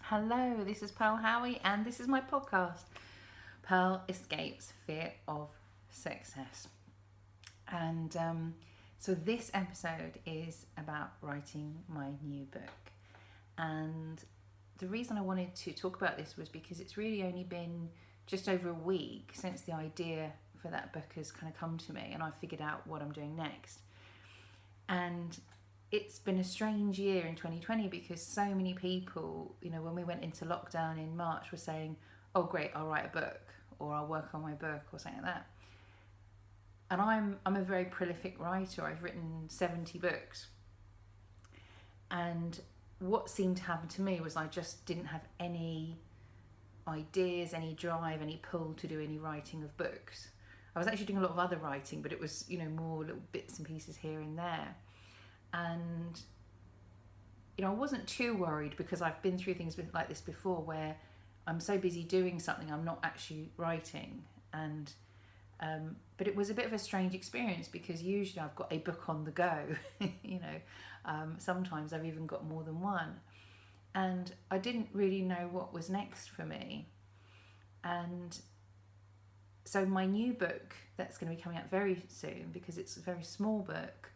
Hello, this is Pearl Howie, and this is my podcast, Pearl Escapes Fear of Success. And so this episode is about writing my new book. And the reason I wanted to talk about this was because it's really only been just over a week since the idea for that book has kind of come to me, and I've figured out what I'm doing next. And it's been a strange year in 2020 because so many people, when we went into lockdown in March, were saying, oh great, I'll write a book, or I'll work on my book, or something like that. And I'm a very prolific writer. I've written 70 books. And what seemed to happen to me was I just didn't have any ideas, any drive, any pull to do any writing of books. I was actually doing a lot of other writing, but it was, more little bits and pieces here and there. And I wasn't too worried because I've been through things like this before, where I'm so busy doing something I'm not actually writing. And but it was a bit of a strange experience because usually I've got a book on the go. Sometimes I've even got more than one, and I didn't really know what was next for me. And so my new book that's going to be coming out very soon, because it's a very small book,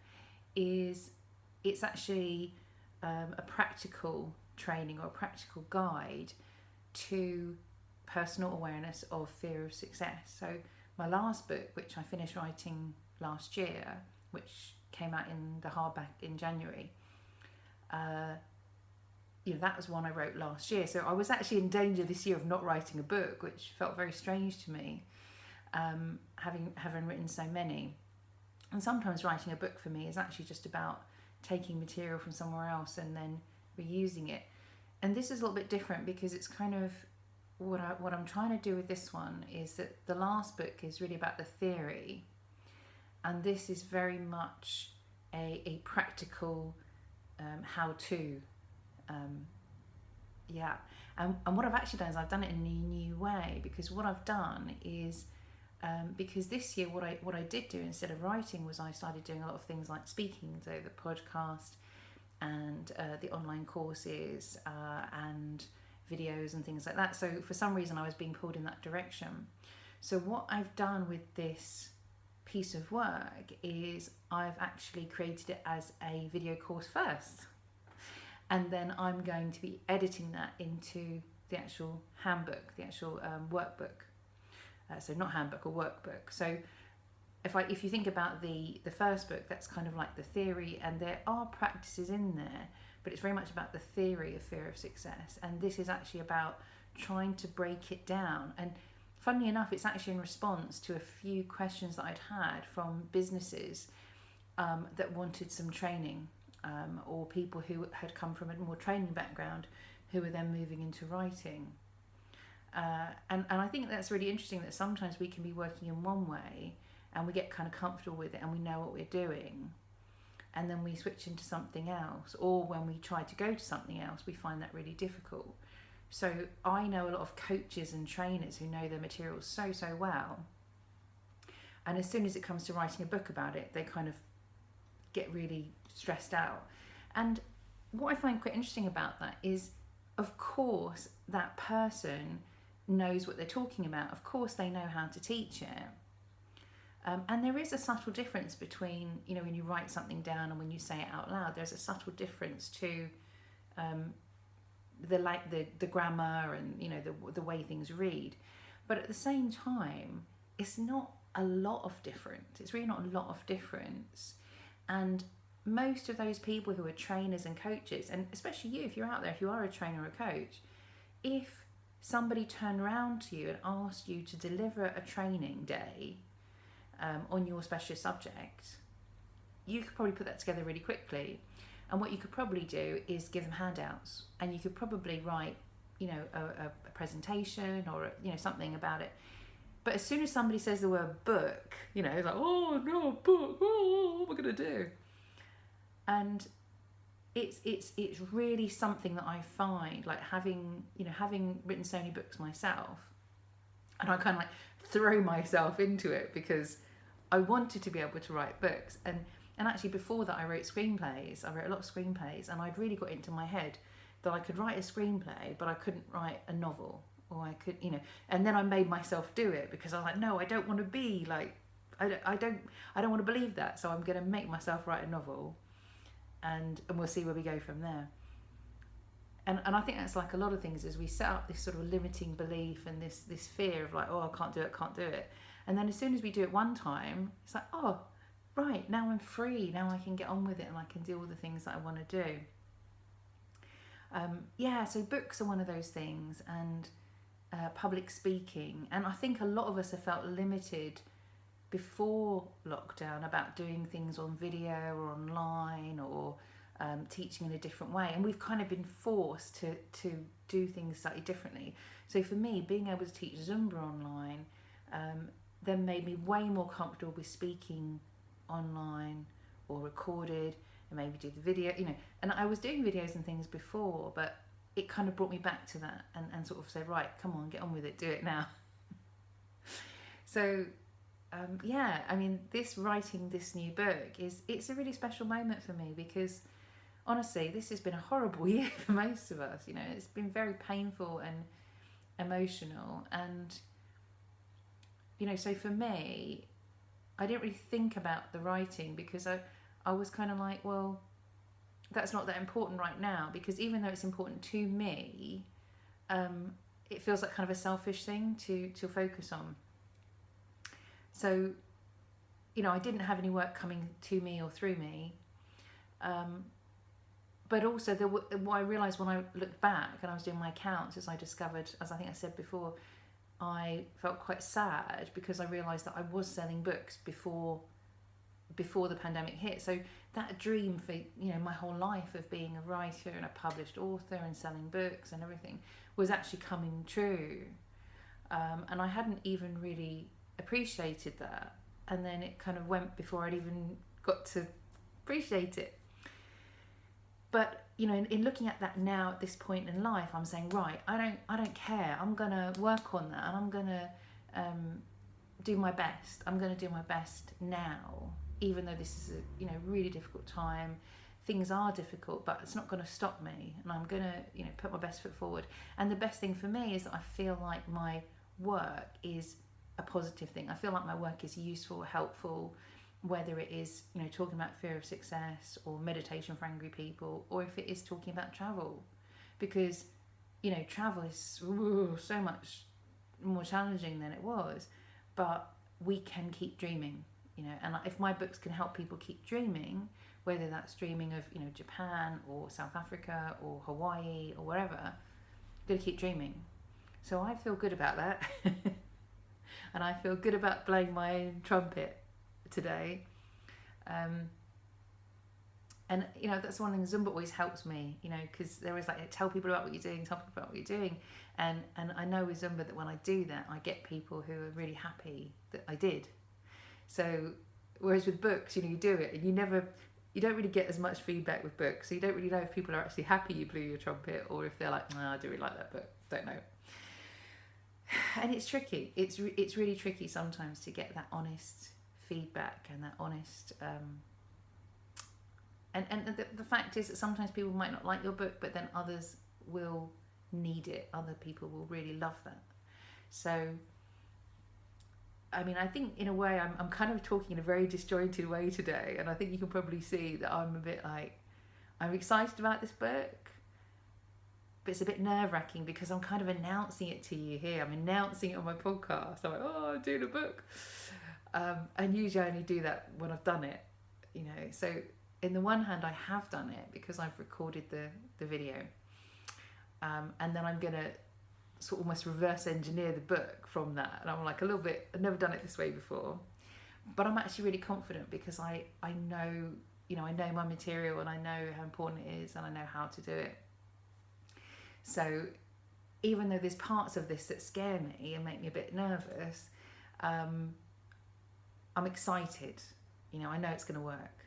it's actually a practical training or a practical guide to personal awareness of fear of success. So my last book, which I finished writing last year, which came out in the hardback in January, that was one I wrote last year. So I was actually in danger this year of not writing a book, which felt very strange to me, having written so many. And sometimes writing a book for me is actually just about taking material from somewhere else and then reusing it. And this is a little bit different because it's kind of what I'm trying to do with this one is that the last book is really about the theory, and this is very much a practical how-to. And what I've actually done is I've done it in a new way, because what I've done is because this year what I did do instead of writing was I started doing a lot of things like speaking, so the podcast and the online courses and videos and things like that. So for some reason I was being pulled in that direction. So what I've done with this piece of work is I've actually created it as a video course first, and then I'm going to be editing that into the actual handbook, the actual workbook. So not handbook, or workbook. So if you think about the first book, that's kind of like the theory, and there are practices in there, but it's very much about the theory of fear of success. And this is actually about trying to break it down. And funnily enough, it's actually in response to a few questions that I'd had from businesses that wanted some training, or people who had come from a more training background who were then moving into writing. And I think that's really interesting, that sometimes we can be working in one way and we get kind of comfortable with it and we know what we're doing, and then we switch into something else, or when we try to go to something else we find that really difficult. So I know a lot of coaches and trainers who know their materials so well, and as soon as it comes to writing a book about it, they kind of get really stressed out. And what I find quite interesting about that is, of course, that person knows what they're talking about. Of course, they know how to teach it. And there is a subtle difference between, when you write something down and when you say it out loud. There's a subtle difference to the grammar and the way things read. But at the same time, it's not a lot of difference. It's really not a lot of difference. And most of those people who are trainers and coaches, and especially you, if you're out there, if you are a trainer or a coach, if somebody turned around to you and asked you to deliver a training day on your specialist subject, you could probably put that together really quickly. And what you could probably do is give them handouts, and you could probably write, a presentation or something about it. But as soon as somebody says the word book, it's like, oh no, book, oh, what am I gonna do? And it's really something that I find, like having written so many books myself, and I kind of like throw myself into it because I wanted to be able to write books. And actually before that I wrote a lot of screenplays, and I'd really got into my head that I could write a screenplay, but I couldn't write a novel, or I could, and then I made myself do it because I was like, no, I don't want to be like, I don't want to believe that, so I'm going to make myself write a novel, and we'll see where we go from there. And I think that's like a lot of things, is we set up this sort of limiting belief and this fear of like, oh, I can't do it. And then as soon as we do it one time, it's like, oh, right, now I'm free. Now I can get on with it and I can do all the things that I want to do. So books are one of those things, and public speaking. And I think a lot of us have felt limited before lockdown about doing things on video or online, or teaching in a different way, and we've kind of been forced to do things slightly differently. So for me, being able to teach Zumba online then made me way more comfortable with speaking online or recorded, and maybe do the video, and I was doing videos and things before, but it kind of brought me back to that, and sort of said, right, come on, get on with it, do it now. So this writing this new book it's a really special moment for me, because honestly, this has been a horrible year for most of us. It's been very painful and emotional, and so for me, I didn't really think about the writing, because I was kind of like, well, that's not that important right now, because even though it's important to me, it feels like kind of a selfish thing to focus on. So, I didn't have any work coming to me or through me. But also, what I realised when I looked back and I was doing my accounts, is I discovered, as I think I said before, I felt quite sad because I realised that I was selling books before the pandemic hit. So that dream for my whole life of being a writer and a published author and selling books and everything was actually coming true, and I hadn't even really appreciated that, and then it kind of went before I'd even got to appreciate it. But in looking at that now at this point in life, I'm saying, right, I don't care. I'm gonna work on that, and I'm gonna do my best. I'm gonna do my best now, even though this is a really difficult time. Things are difficult, but it's not going to stop me, and I'm gonna put my best foot forward. And the best thing for me is that I feel like my work is a positive thing. I feel like my work is useful, helpful, whether it is talking about fear of success or meditation for angry people, or if it is talking about travel, because travel is so much more challenging than it was, but we can keep dreaming, and if my books can help people keep dreaming, whether that's dreaming of Japan or South Africa or Hawaii or wherever, I'm gonna keep dreaming. So I feel good about that. And I feel good about blowing my own trumpet today. And that's one thing. Zumba always helps me, because there is like, tell people about what you're doing, and I know with Zumba that when I do that, I get people who are really happy that I did. So whereas with books, you do it and you don't really get as much feedback with books, so you don't really know if people are actually happy you blew your trumpet, or if they're like, I do really like that book, don't know. And it's tricky. It's really tricky sometimes to get that honest feedback and that honest. And the fact is that sometimes people might not like your book, but then others will need it. Other people will really love that. So, I mean, I think in a way I'm kind of talking in a very disjointed way today, and I think you can probably see that I'm a bit like, I'm excited about this book, but it's a bit nerve-wracking because I'm kind of announcing it to you here. I'm announcing it on my podcast. I'm like, oh, I'm doing a book. And usually I only do that when I've done it, So in the one hand, I have done it because I've recorded the video. And then I'm going to sort of almost reverse engineer the book from that. And I'm like a little bit, I've never done it this way before. But I'm actually really confident because I know, I know my material, and I know how important it is, and I know how to do it. So even though there's parts of this that scare me and make me a bit nervous, I'm excited. I know it's going to work.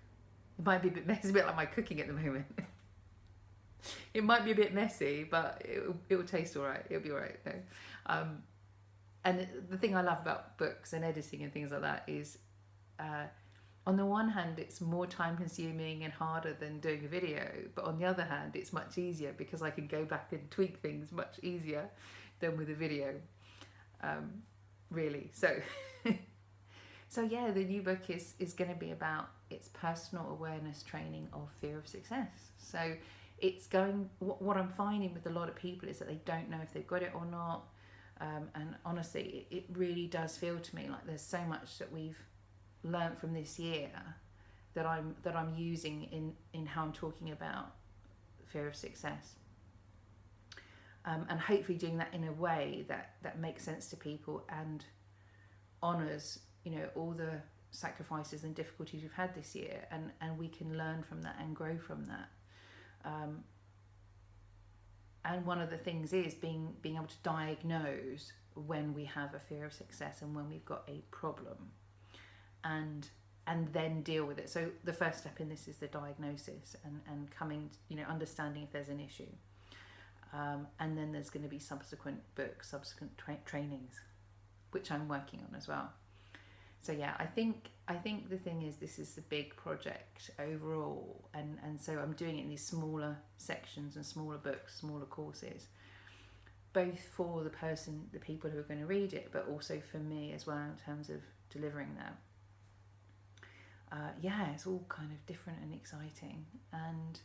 It might be a bit messy, a bit like my cooking at the moment. It might be a bit messy, but it will taste all right. It'll be all right. No. And the thing I love about books and editing and things like that is on the one hand, it's more time consuming and harder than doing a video, but on the other hand, it's much easier because I can go back and tweak things much easier than with a video, really. So, so yeah, the new book is going to be about its personal awareness training of fear of success. So it's going, what I'm finding with a lot of people is that they don't know if they've got it or not. And honestly, it really does feel to me like there's so much that we've learned from this year that I'm using in how I'm talking about fear of success, and hopefully doing that in a way that makes sense to people and honors, you know, all the sacrifices and difficulties we've had this year, and we can learn from that and grow from that. And one of the things is being able to diagnose when we have a fear of success and when we've got a problem, and then deal with it. So the first step in this is the diagnosis and coming, you know, understanding if there's an issue. And then there's going to be subsequent books, subsequent trainings, which I'm working on as well. So yeah, I think the thing is, this is the big project overall, and so I'm doing it in these smaller sections and smaller books, smaller courses, both for the people who are going to read it, but also for me as well in terms of delivering that. Yeah, it's all kind of different and exciting, and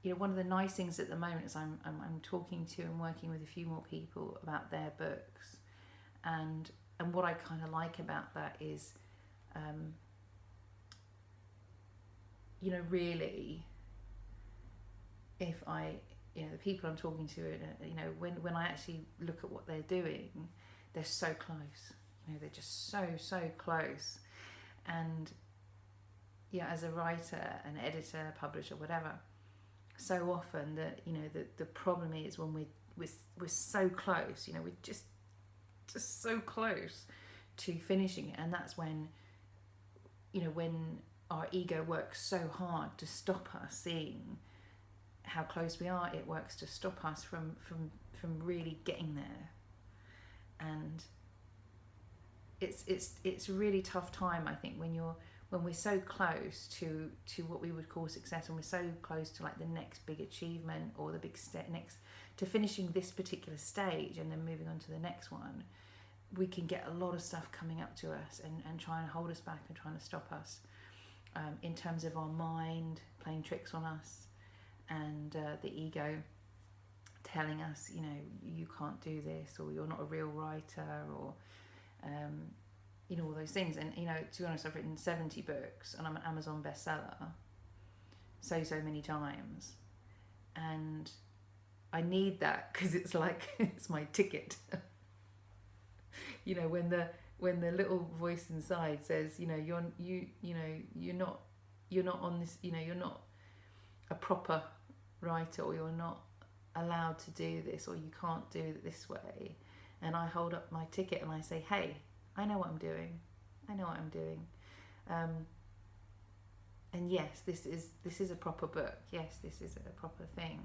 you know, one of the nice things at the moment is I'm talking to and working with a few more people about their books, and what I kind of like about that is, you know, really, if I, you know, the people I'm talking to, you know, when I actually look at what they're doing, they're so close. You know, they're just so close. And yeah, as a writer, an editor, publisher, whatever, so often that, you know, the problem is when we're so close, you know, we're just so close to finishing it, and that's when, you know, when our ego works so hard to stop us seeing how close we are, it works to stop us from really getting there. And it's a really tough time, I think, when we're so close to what we would call success, and we're so close to like the next big achievement or the big step next to finishing this particular stage and then moving on to the next one. We can get a lot of stuff coming up to us and trying to hold us back and trying to stop us, in terms of our mind playing tricks on us, and the ego telling us, you know, you can't do this, or you're not a real writer, or you know, all those things. And you know, to be honest, I've written 70 books and I'm an Amazon bestseller so many times, and I need that because it's like it's my ticket. You know, when the little voice inside says, you know, you're not on this, you know, you're not a proper writer, or you're not allowed to do this, or you can't do it this way, and I hold up my ticket and I say, hey, I know what I'm doing, and yes, this is a proper book, yes, this is a proper thing.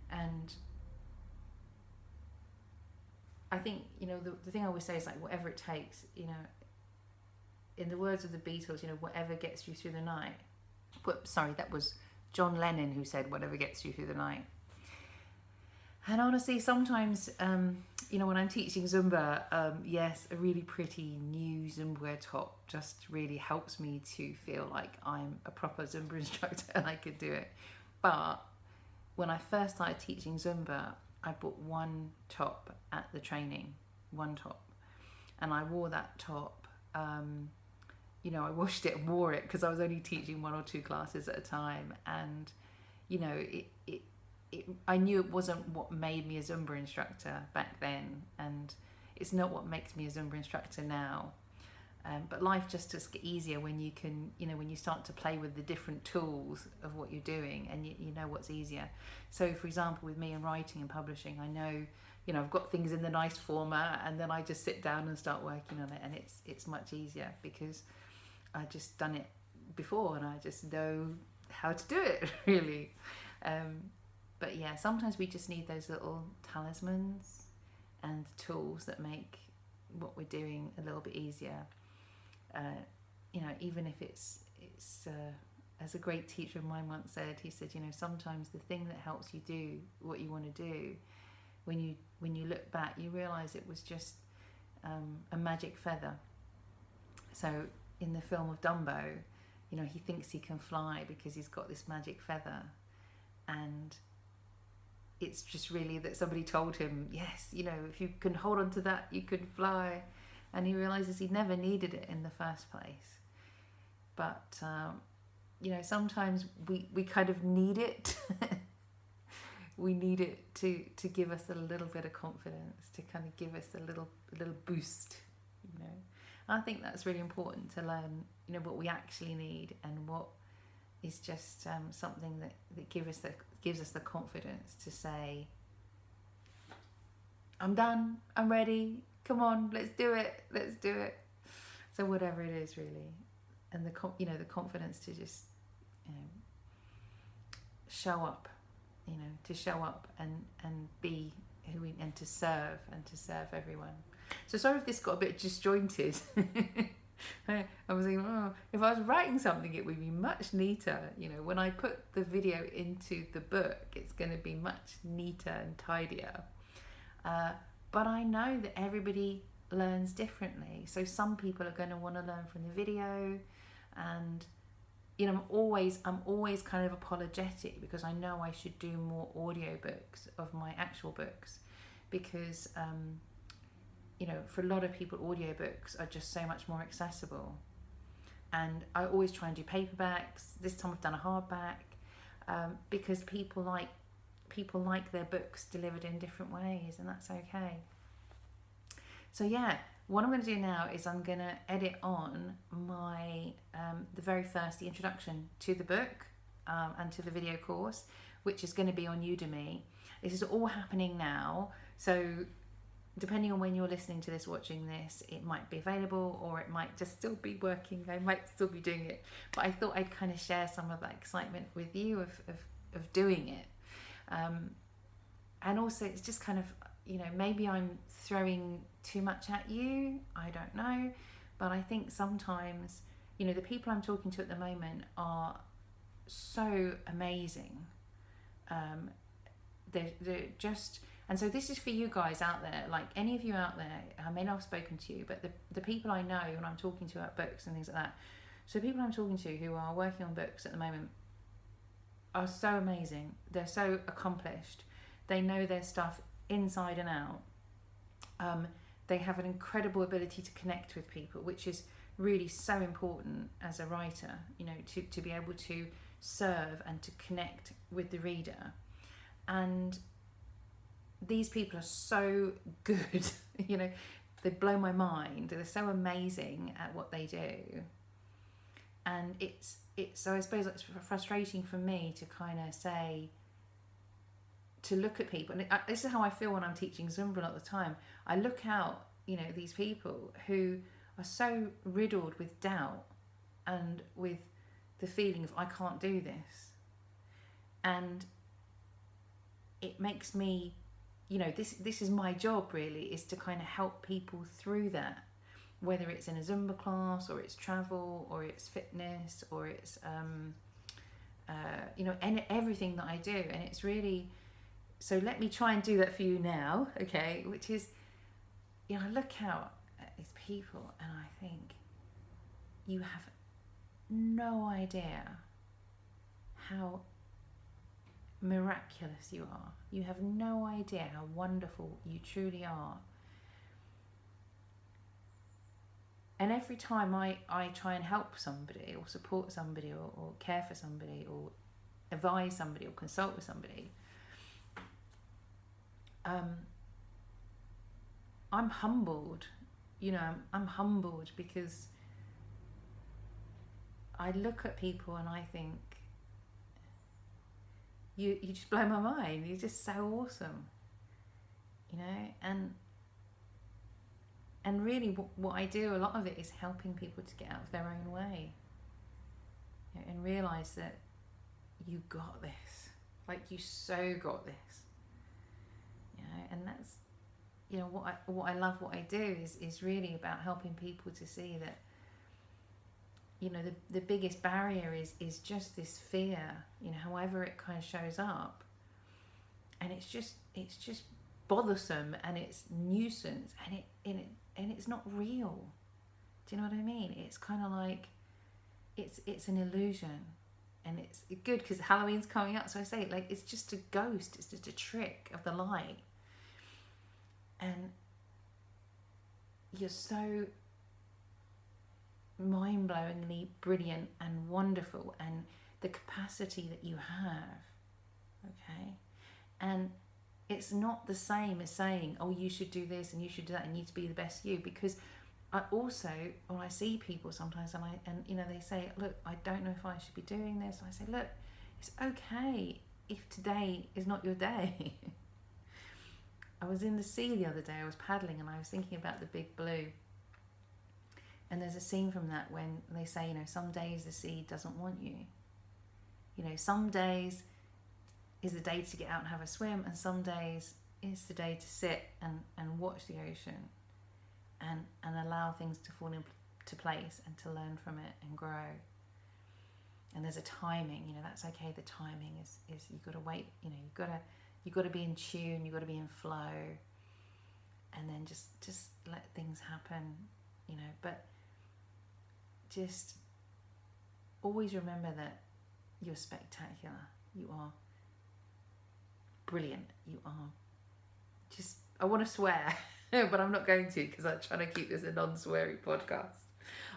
And I think, you know, the thing I always say is like, whatever it takes, you know, in the words of the Beatles, you know, whatever gets you through the night. Sorry, that was John Lennon who said, whatever gets you through the night. And honestly, sometimes, you know, when I'm teaching Zumba, yes, a really pretty new Zumba wear top just really helps me to feel like I'm a proper Zumba instructor and I could do it. But when I first started teaching Zumba, I bought one top at the training, one top. And I wore that top, you know, I washed it and wore it because I was only teaching 1 or 2 classes at a time. And, you know, I knew it wasn't what made me a Zumba instructor back then, and it's not what makes me a Zumba instructor now. But life just gets easier when you can, you know, when you start to play with the different tools of what you're doing, and you know what's easier. So, for example, with me in writing and publishing, I know, you know, I've got things in the nice format, and then I just sit down and start working on it, and it's much easier because I've just done it before, and I just know how to do it, really. But yeah, sometimes we just need those little talismans and tools that make what we're doing a little bit easier. you know, even if it's as a great teacher of mine once said, he said, you know, sometimes the thing that helps you do what you want to do, when you look back, you realise it was just a magic feather. So in the film of Dumbo, you know, he thinks he can fly because he's got this magic feather, and it's just really that somebody told him, yes, you know, if you can hold on to that, you can fly. And he realises he never needed it in the first place. But you know, sometimes we kind of need it. We need it to give us a little bit of confidence, to kind of give us a little boost, you know. And I think that's really important to learn, you know, what we actually need and what is just something that gives us the confidence to say, I'm done, I'm ready, come on, let's do it. So whatever it is, really, and the confidence to just, you know, show up, you know, to show up and be who we, and to serve everyone. So sorry if this got a bit disjointed. I was thinking, if I was writing something, it would be much neater. You know, when I put the video into the book, it's going to be much neater and tidier. But I know that everybody learns differently. So some people are going to want to learn from the video, and you know, I'm always kind of apologetic because I know I should do more audiobooks of my actual books, because you know, for a lot of people, audiobooks are just so much more accessible. And I always try and do paperbacks. This time I've done a hardback, because people like their books delivered in different ways, and that's okay. So yeah, what I'm going to do now is I'm going to edit on my the introduction to the book and to the video course, which is going to be on Udemy. This is all happening now, so depending on when you're listening to this, watching this, it might be available or it might just still be working. I might still be doing it, but I thought I'd kind of share some of that excitement with you of doing it. And also it's just kind of, you know, maybe I'm throwing too much at you, I don't know, but I think sometimes, you know, the people I'm talking to at the moment are so amazing. They're just, and so this is for you guys out there, like any of you out there, I may not have spoken to you, but the people I know when I'm talking to about books and things like that, so people I'm talking to who are working on books at the moment are so amazing. They're so accomplished. They know their stuff inside and out. They have an incredible ability to connect with people, which is really so important as a writer, you know, to be able to serve and to connect with the reader. And these people are so good, you know, they blow my mind. They're so amazing at what they do. And it's so I suppose it's frustrating for me to kind of say, to look at people, and this is how I feel when I'm teaching Zumba a lot of the time. I look out, you know, these people who are so riddled with doubt and with the feeling of I can't do this, and it makes me, you know, this is my job really, is to kind of help people through that, whether it's in a Zumba class or it's travel or it's fitness or it's you know, and everything that I do. And it's really, so let me try and do that for you now, okay? Which is, you know, I look out at these people and I think, you have no idea how miraculous you are. You have no idea how wonderful you truly are. And every time I try and help somebody or support somebody or care for somebody or advise somebody or consult with somebody, I'm humbled. You know, I'm humbled because I look at people and I think, you just blow my mind. You're just so awesome, you know. And really, what I do, a lot of it is helping people to get out of their own way, you know, and realise that you got this. Like, you so got this, you know. And that's, you know, what I love. What I do is really about helping people to see that you know, the biggest barrier is just this fear, you know, however it kind of shows up. And it's just bothersome, and it's nuisance, and it's not real. Do you know what I mean? It's kind of like it's an illusion, and it's good because Halloween's coming up. So I say, like, it's just a ghost. It's just a trick of the light, and you're so mind-blowingly brilliant and wonderful, and the capacity that you have, okay? And it's not the same as saying, oh, you should do this and you should do that and you need to be the best you, because I also, when I see people sometimes and you know, they say, look, I don't know if I should be doing this, I say, look, it's okay if today is not your day. I was in the sea the other day, I was paddling, and I was thinking about the big blue. And there's a scene from that when they say, you know, some days the sea doesn't want you. You know, some days is the day to get out and have a swim, and some days is the day to sit and watch the ocean and allow things to fall into place and to learn from it and grow. And there's a timing, you know, that's okay. The timing is you've got to wait, you know, you've got to be in tune, you've got to be in flow, and then just let things happen, you know. But just always remember that you're spectacular. You are brilliant. You are just, I want to swear, but I'm not going to because I'm trying to keep this a non-sweary podcast.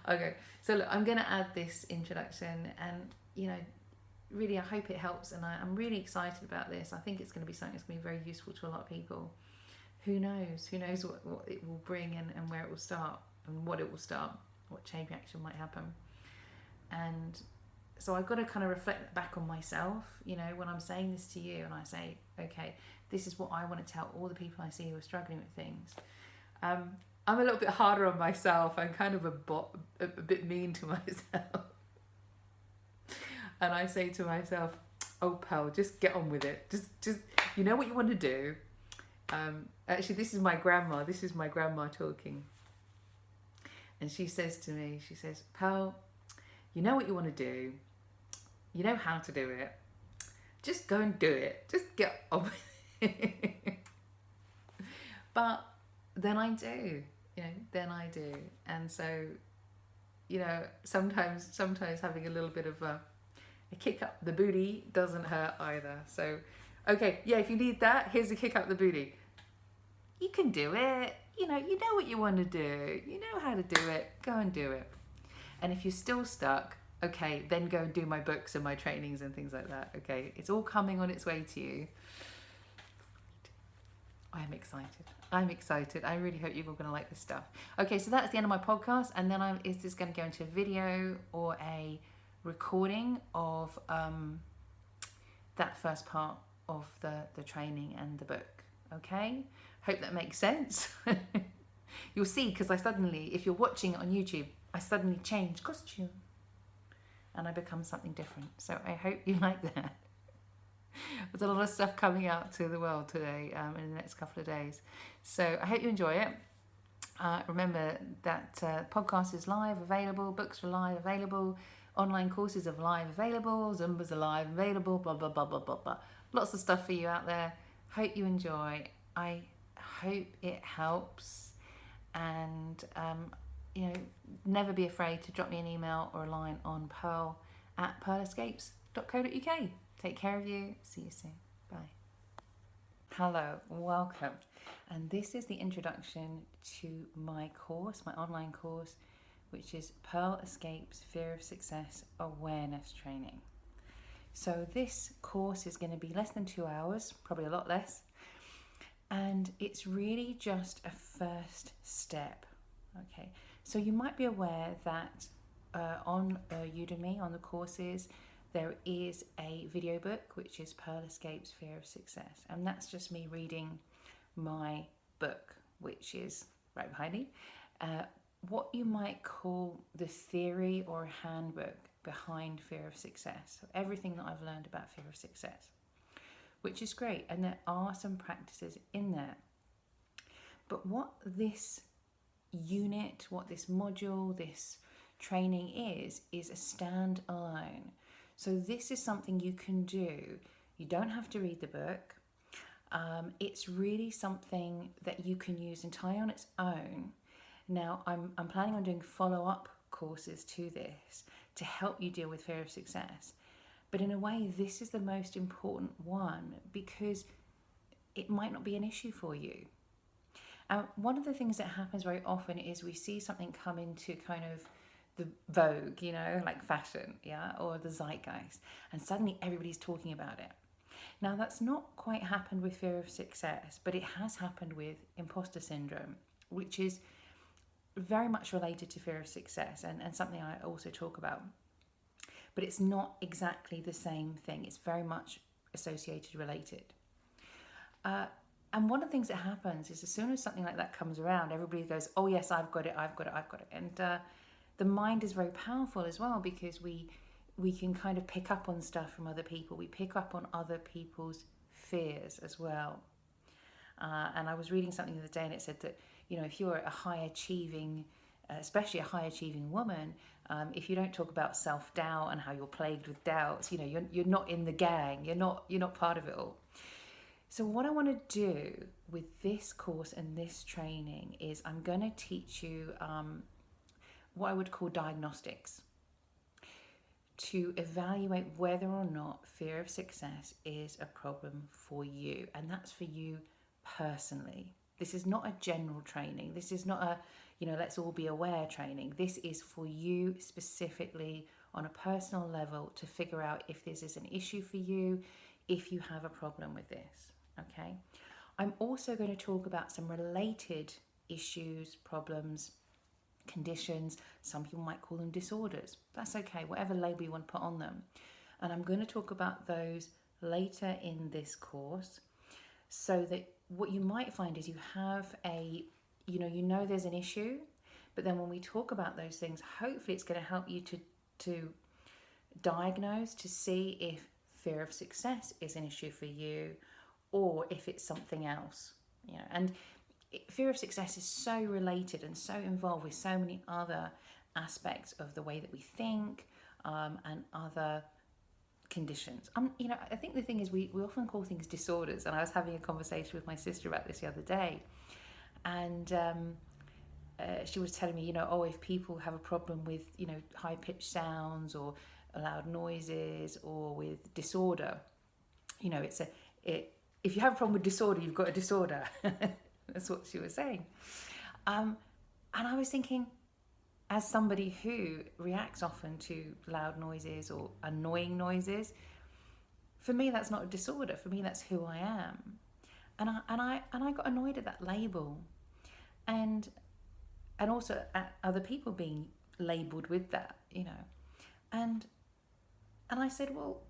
Okay, so look, I'm going to add this introduction, and, you know, really I hope it helps, and I'm really excited about this. I think it's going to be something that's going to be very useful to a lot of people. Who knows what it will bring, and where it will start, and what it will start, what chain reaction might happen. And so I've got to kind of reflect back on myself, you know, when I'm saying this to you, and I say, okay, this is what I want to tell all the people I see who are struggling with things. I'm a little bit harder on myself. I'm kind of a bit mean to myself. And I say to myself, oh, Pearl, just get on with it. Just you know what you want to do. Actually, this is my grandma talking. And she says to me, she says, Pearl, you know what you want to do. You know how to do it. Just go and do it. Just get on with it. But then I do, you know, And so, you know, sometimes having a little bit of a kick up the booty doesn't hurt either. So, okay, yeah, if you need that, here's a kick up the booty. You can do it. You know what you want to do. You know how to do it. Go and do it. And if you're still stuck, okay, then go and do my books and my trainings and things like that. Okay, it's all coming on its way to you. I'm excited. I really hope you're all going to like this stuff. Okay, so that's the end of my podcast. And then is this going to go into a video or a recording of that first part of the training and the book. Okay, hope that makes sense. You'll see, because if you're watching it on YouTube, I suddenly change costume and I become something different. So I hope you like that. There's a lot of stuff coming out to the world today in the next couple of days. So I hope you enjoy it. Remember that podcast is live, available, books are live, available, online courses are live, available, Zumba's are live, available, blah, blah, blah, blah, blah, blah. Lots of stuff for you out there. Hope you enjoy. I hope it helps. And, you know, never be afraid to drop me an email or a line on pearl@pearlescapes.co.uk. Take care of you. See you soon. Bye. Hello, welcome. And this is the introduction to my course, my online course, which is Pearl Escapes Fear of Success Awareness Training. So this course is going to be less than 2 hours, probably a lot less. And it's really just a first step. Okay, so you might be aware that on Udemy, on the courses, there is a video book, which is Pearl Escapes Fear of Success. And that's just me reading my book, which is right behind me. What you might call the theory or handbook behind fear of success. So everything that I've learned about fear of success, which is great. And there are some practices in there. But what this unit, what this module, this training is a standalone. So this is something you can do. You don't have to read the book. It's really something that you can use entirely on its own. Now, I'm planning on doing follow-up courses to this to help you deal with fear of success. But in a way, this is the most important one because it might not be an issue for you. And one of the things that happens very often is we see something come into kind of the vogue, like fashion, or the zeitgeist, and suddenly everybody's talking about it. Now, that's not quite happened with fear of success, but it has happened with imposter syndrome, which is very much related to fear of success and something I also talk about. But it's not exactly the same thing. It's very much associated, related. And one of the things that happens is as soon as something like that comes around, everybody goes, oh yes, I've got it. And the mind is very powerful as well because we can kind of pick up on stuff from other people. We pick up on other people's fears as well. And I was reading something the other day and it said that, if you're a high achieving, especially a high achieving woman, if you don't talk about self-doubt and how you're plagued with doubts, you're not in the gang, you're not part of it all. So what I want to do with this course and this training is I'm going to teach you what I would call diagnostics to evaluate whether or not fear of success is a problem for you. And that's for you personally. This is not a general training. This is not a, let's all be aware training. This is for you specifically on a personal level to figure out if this is an issue for you, if you have a problem with this. Okay. I'm also going to talk about some related issues, problems, conditions. Some people might call them disorders. That's okay, whatever label you want to put on them. And I'm going to talk about those later in this course so that what you might find is you have there's an issue, but then when we talk about those things, hopefully it's going to help you to diagnose, to see if fear of success is an issue for you or if it's something else. And fear of success is so related and so involved with so many other aspects of the way that we think and other conditions. I think the thing is we often call things disorders, and I was having a conversation with my sister about this the other day, and she was telling me, if people have a problem with, high-pitched sounds or loud noises or with disorder, if you have a problem with disorder, you've got a disorder. That's what she was saying. And I was thinking, as somebody who reacts often to loud noises or annoying noises, for me that's not a disorder. For me that's who I am. And I got annoyed at that label, and also at other people being labelled with that, And I said, well,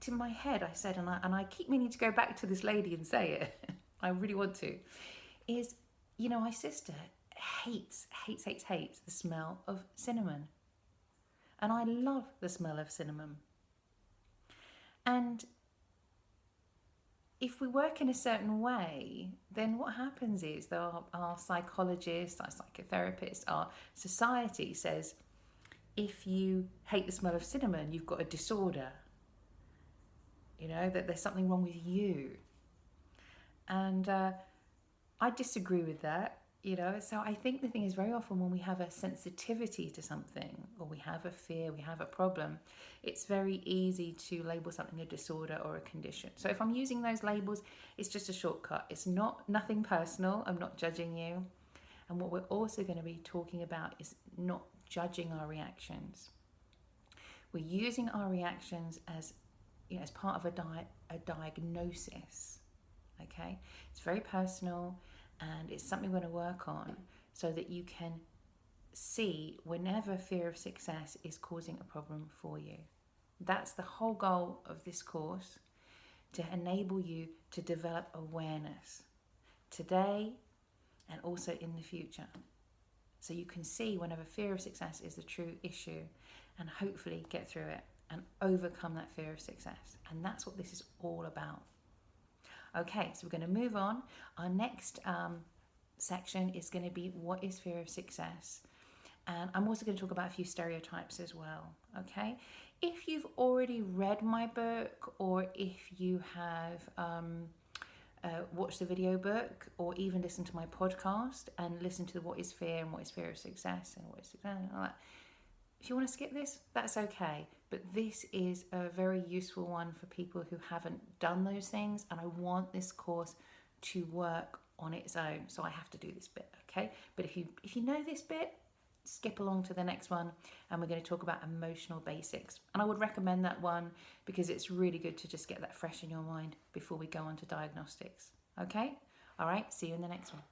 to my head, I said, and I keep meaning to go back to this lady and say it. I really want to. Is, my sister hates the smell of cinnamon. And I love the smell of cinnamon. And if we work in a certain way, then what happens is that our psychologists, our psychotherapists, our society says, if you hate the smell of cinnamon, you've got a disorder. That there's something wrong with you. And I disagree with that. So I think the thing is very often when we have a sensitivity to something or we have a fear, we have a problem, it's very easy to label something a disorder or a condition. So if I'm using those labels, it's just a shortcut. It's nothing personal. I'm not judging you. And what we're also going to be talking about is not judging our reactions. We're using our reactions as part of a diagnosis. Okay? It's very personal. And it's something we're going to work on so that you can see whenever fear of success is causing a problem for you. That's the whole goal of this course, to enable you to develop awareness today and also in the future. So you can see whenever fear of success is the true issue and hopefully get through it and overcome that fear of success. And that's what this is all about. Okay, so we're going to move on. Our next section is going to be what is fear of success. And I'm also going to talk about a few stereotypes as well, okay? If you've already read my book, or if you have watched the video book, or even listened to my podcast and listened to what is fear and what is fear of success and what is success and all that, if you want to skip this, that's okay. But this is a very useful one for people who haven't done those things, and I want this course to work on its own. So I have to do this bit, okay? But if you know this bit, skip along to the next one, and we're going to talk about emotional basics. And I would recommend that one because it's really good to just get that fresh in your mind before we go on to diagnostics. Okay? All right, see you in the next one.